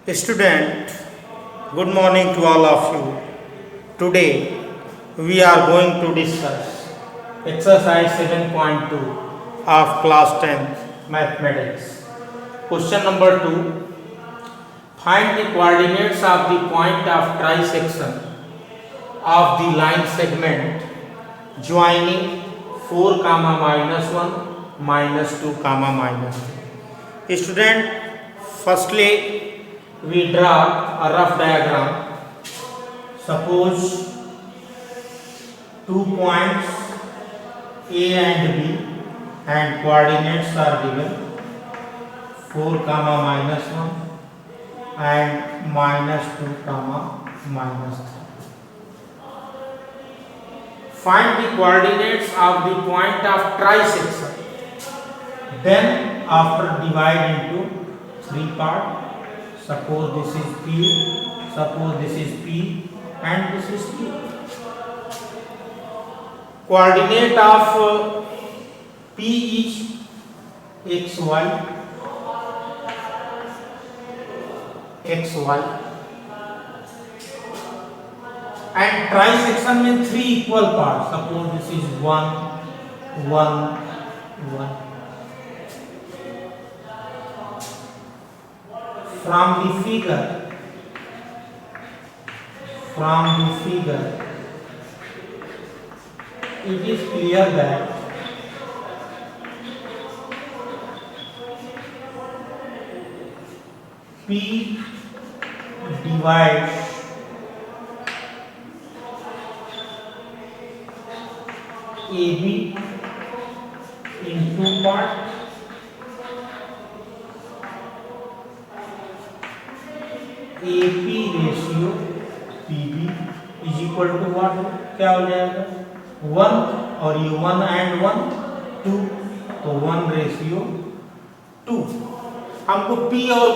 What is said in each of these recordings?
Student, good morning to all of you. Today we are going to discuss exercise 7.2 of class 10th mathematics. Question number 2. Find the coordinates of the point of trisection of the line segment joining 4, -1, -2, -3. Student, firstly we draw a rough diagram. Suppose 2 points A and B and coordinates are given 4, -1 and -2, -3. Find the coordinates of the point of trisection. Then after divide into 3 parts. Suppose this is P, suppose this is P and this is Q. Coordinate of P is xy, xy, and trisection means 3 equal parts. Suppose this is 1, 1, 1. From the figure it is clear that P divides AB in 2 parts. AP ratio PB is equal to what? क्या हो जाएगा? 1 और ये 1 and 1 2, तो 1:2. हमको P और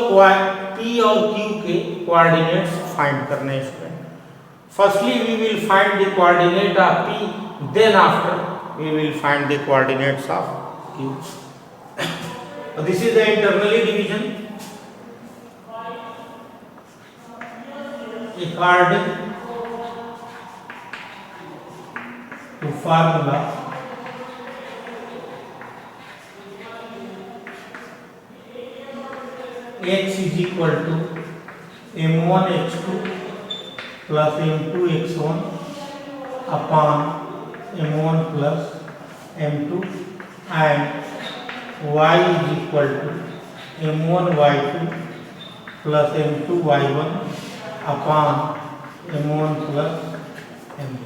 Q के coordinates find करने हैं student. Firstly we will find the coordinate of P, then after we will find the coordinates of Q. This is the internally division. According to formula, x is equal to m1 x2 plus m2 x1 upon m1 plus m2, and y is equal to m1 y2 plus m2 y1 upon m1 plus m2.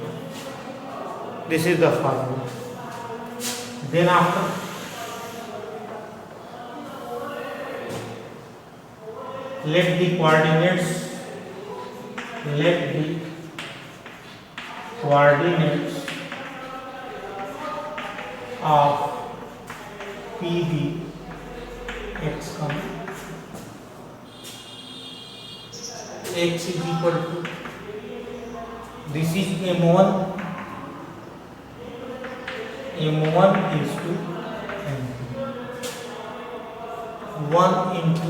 This is the formula. Then after let the coordinates of PB x come. X is equal to, this is m1 is to m2, 1 into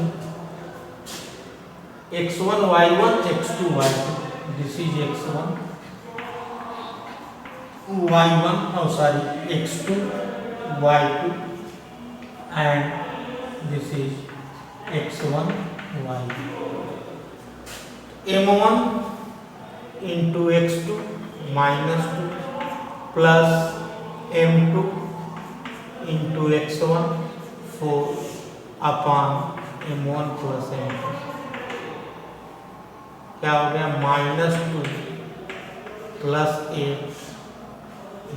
x1 y1 x2 y2. This is x1 y1, x2 y2, and this is x1 y2. m1 into x2 minus 2 plus m2 into x1 4 upon m1 plus m2. क्या हो गया? -2 plus 8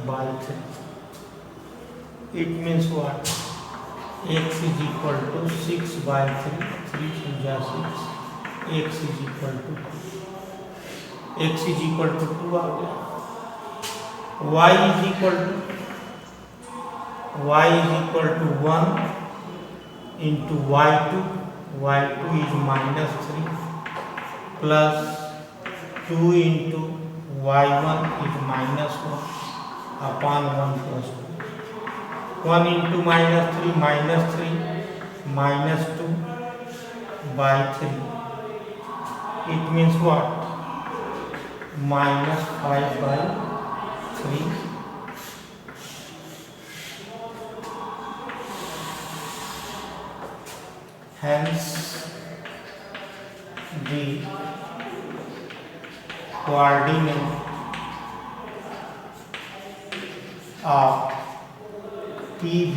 by 3. It means what? X is equal to 6 by 3, 3 to 6. X is equal to 2 आ गया. Y is equal to 1 into y2 is -3 plus 2 into y1 is -1 upon 1 plus 2. 1 into -3 -2 by 3 It means what? Minus 5/3. Hence, the coordinate of PB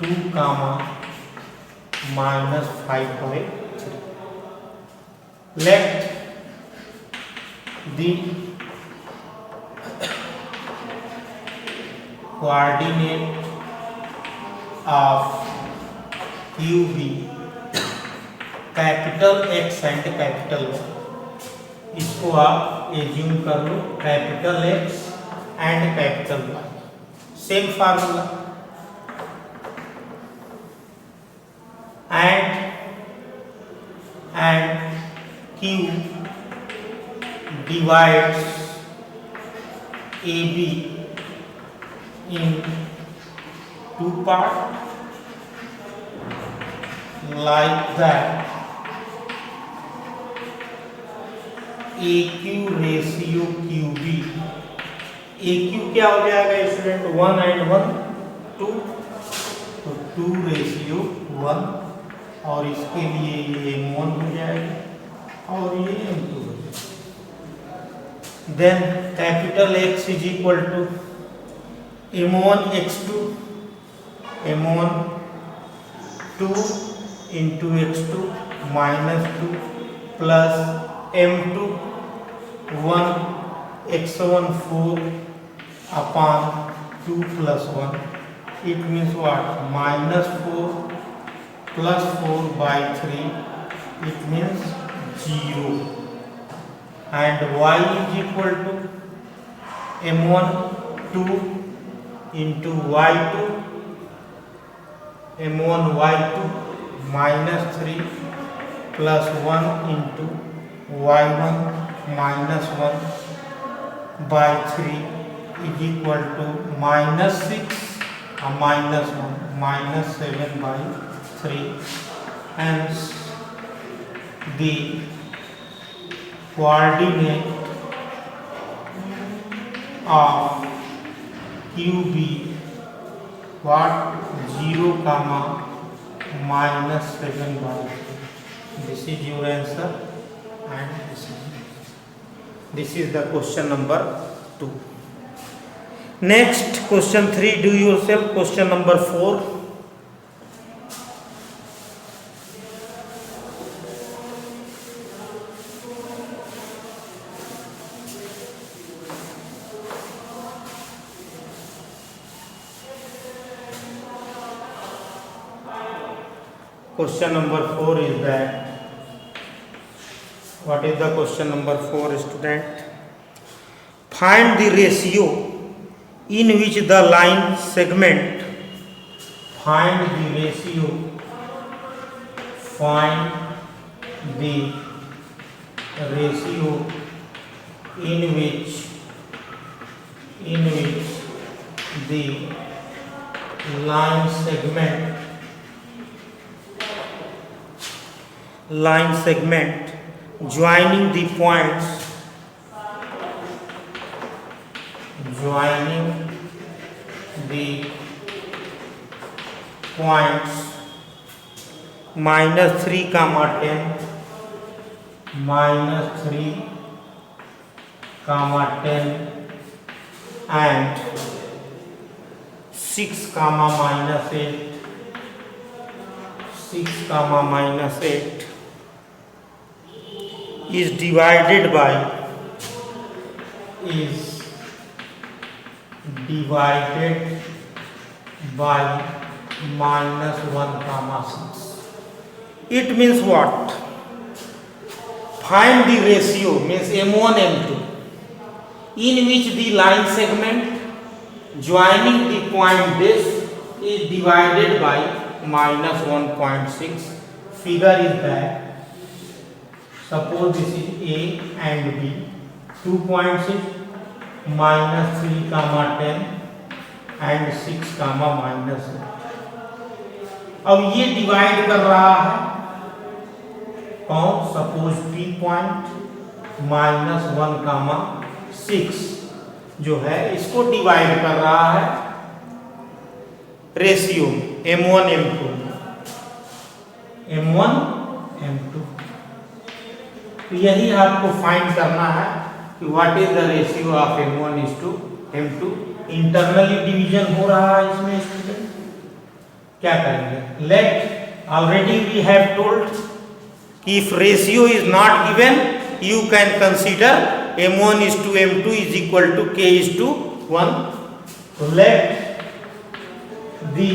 2, minus 5/3. Let the coordinate of QB capital X and capital Y, इसको आप assume कर लो capital X and capital Y, same formula. and Q divides AB in two parts like that AQ ratio QB। AQ क्या हो जाएगा student? 1 and 1 2, तो 2 ratio 1, और इसके लिए ये M1 हो जाएगा और ये M2 हो जाएगा। Then capital X is equal to M1 x2 M1 2 into x2 minus 2 plus M2 1 x1 4 upon 2 plus 1, it means what? Minus 4 plus 4/3, it means 0, and y is equal to M1 2 into y2 M1 y2 minus 3 plus 1 into y1 minus 1/3 is equal to minus 6 minus 1 minus 7/3. Hence the coordinate of QB what? 0, minus 7/3. This is your answer, and this is the question number 2. Next, question 3, do yourself question number 4. Question number 4 is that, what is the question number 4, student? Find the ratio in which the line segment, find the ratio, find the ratio in which the line segment joining the points minus 3, 10, minus 3, 10 and 6, minus 8, 6, minus 8 is divided by minus 1, 6. It means what? Find the ratio, means M1 M2, in which the line segment joining the point this is divided by minus 1.6. Figure is that, suppose this is A and B, 2 points is minus 3, 10 and 6, minus 8. अब ये divide कर रहा है कौन, suppose P point -1,6 जो है इसको divide कर रहा है रेशियो M1 M2 तो यही आपको फाइंड करना है कि what is the ratio of M1 is to M2। Internally division हो रहा है इसमें स्टूडेंट, क्या करेंगे, let already we have told कि if ratio is not given you can consider M1 is to M2 is equal to K is to 1. So let the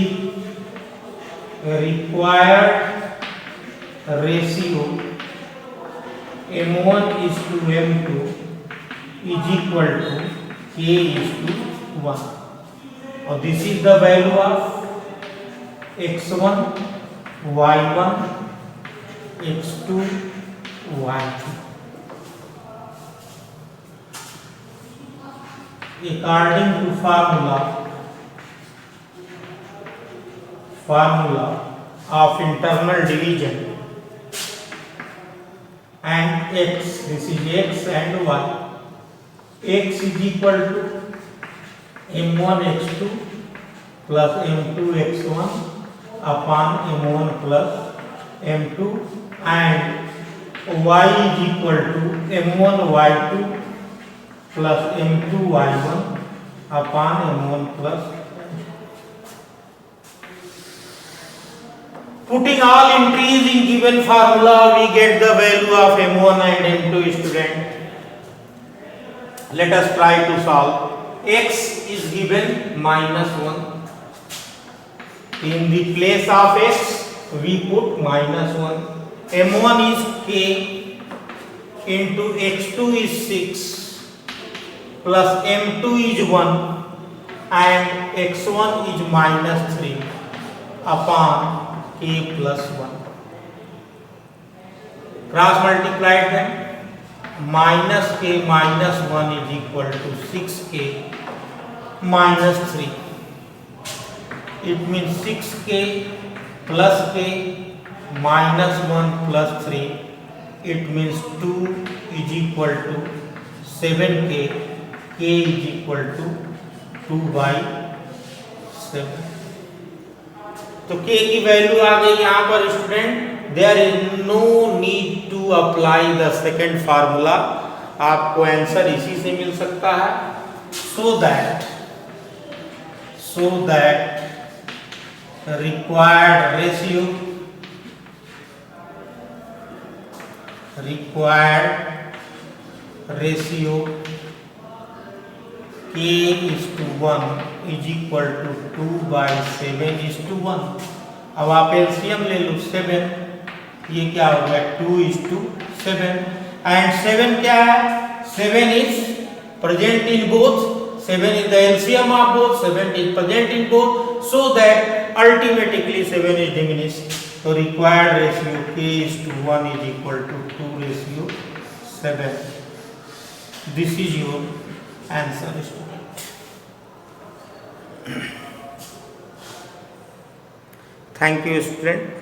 required ratio M1 is to M2 is equal to K is to 1. और this is the value of x1, y1, x2, y2. According to formula of internal division and x, this is x and y, x is equal to m1 x2 plus m2 x1 upon m1 plus m2 and y is equal to m1 y2 plus m2 y1 upon m1 plus. Putting all entries in given formula, we get the value of m1 and m2 student. Let us try to solve. X is given -1. In the place of x, we put -1. m1 is k into x2 is 6. Plus m2 is 1 and x1 is -3 upon k plus 1. Cross multiplied them, minus k minus 1 is equal to 6k minus 3. It means 6k plus k minus 1 plus 3. It means 2 is equal to 7k. K is equal to 2/7. तो K की value आ गई यहाँ पर student. There is no need to apply the second formula, आपको answer इसी से मिल सकता है। So that required ratio K is to 1 is equal to 2/7 is to 1। अब आप एलसीएम ले लो 7, ये क्या हो गया 2 is to 7 एंड 7 क्या है, 7 is present in both, 7 is the LCM of both, 7 is present in both, so that ultimately 7 is diminished। तो required ratio K is to 1 is equal to 2/7। This is your answer student। Thank you student।